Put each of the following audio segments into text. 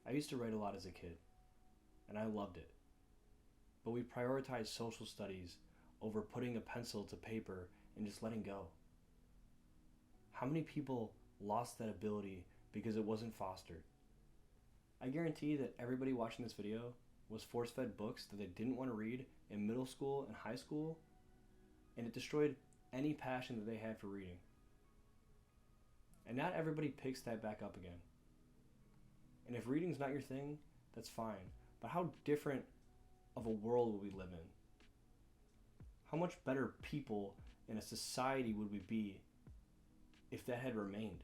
I used to write a lot as a kid, and I loved it. But we prioritized social studies over putting a pencil to paper and just letting go. How many people lost that ability because it wasn't fostered? I guarantee that everybody watching this video was force-fed books that they didn't want to read in middle school and high school, and it destroyed any passion that they had for reading. And not everybody picks that back up again. And if reading's not your thing, that's fine. But how different of a world would we live in? How much better people in a society would we be if that had remained?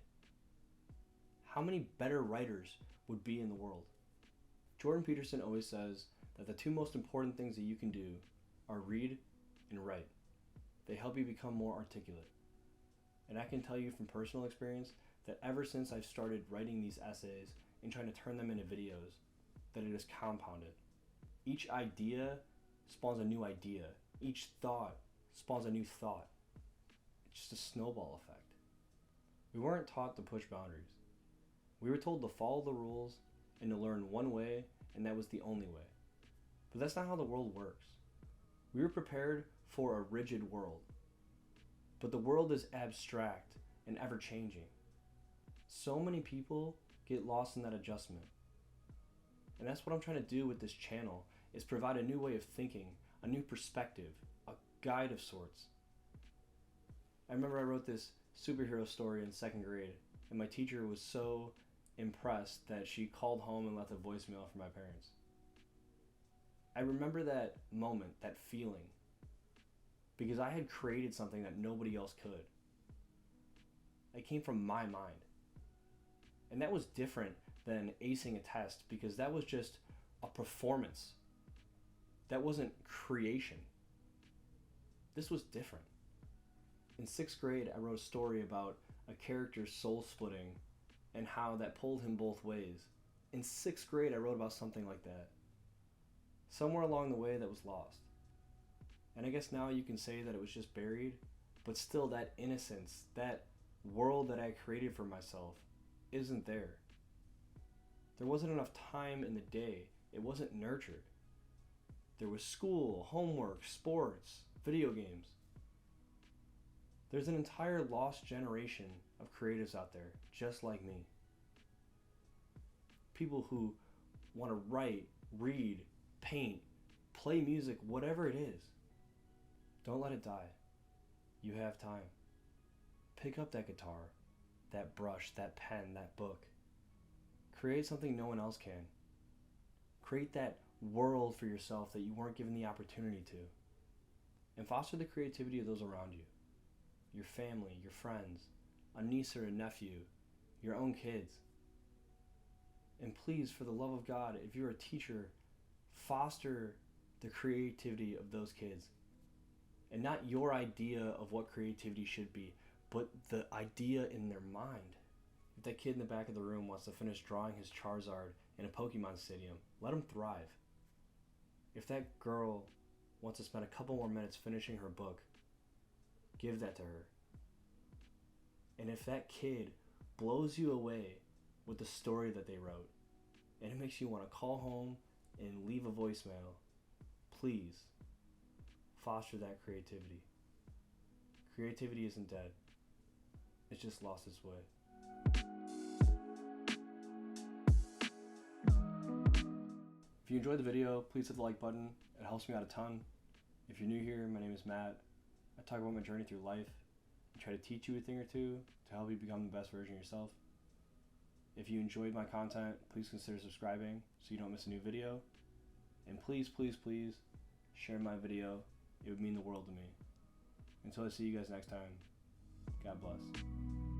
How many better writers would be in the world? Jordan Peterson always says that the two most important things that you can do are read and write. They help you become more articulate. And I can tell you from personal experience that ever since I've started writing these essays and trying to turn them into videos, that it has compounded. Each idea spawns a new idea. Each thought spawns a new thought. It's just a snowball effect. We weren't taught to push boundaries. We were told to follow the rules and to learn one way, and that was the only way. But that's not how the world works. We were prepared for a rigid world. But the world is abstract and ever-changing. So many people get lost in that adjustment. And that's what I'm trying to do with this channel, is provide a new way of thinking, a new perspective, a guide of sorts. I remember I wrote this superhero story in 2nd grade, and my teacher was so impressed that she called home and left a voicemail for my parents. I remember that moment, that feeling, because I had created something that nobody else could. It came from my mind. And that was different than acing a test, because that was just a performance. That wasn't creation. This was different. In 6th grade, I wrote a story about a character's soul splitting and how that pulled him both ways. In 6th grade, I wrote about something like that. Somewhere along the way, that was lost. And I guess now you can say that it was just buried, but still that innocence, that world that I created for myself, isn't there. There wasn't enough time in the day. It wasn't nurtured. There was school, homework, sports, video games. There's an entire lost generation of creatives out there, just like me. People who want to write, read, paint, play music, whatever it is. Don't let it die. You have time. Pick up that guitar, that brush, that pen, that book. Create something no one else can. Create that world for yourself that you weren't given the opportunity to. And foster the creativity of those around you. Your family, your friends, a niece or a nephew, your own kids. And please, for the love of God, if you're a teacher, foster the creativity of those kids. And not your idea of what creativity should be, but the idea in their mind. If that kid in the back of the room wants to finish drawing his Charizard in a Pokemon stadium, let him thrive. If that girl wants to spend a couple more minutes finishing her book, give that to her. And if that kid blows you away with the story that they wrote, and it makes you want to call home and leave a voicemail, please foster that creativity. Creativity isn't dead. It's just lost its way. If you enjoyed the video, please hit the like button. It helps me out a ton. If you're new here, my name is Matt. I talk about my journey through life and try to teach you a thing or two to help you become the best version of yourself. If you enjoyed my content, please consider subscribing so you don't miss a new video. And please, please, please share my video. It would mean the world to me. Until I see you guys next time, God bless.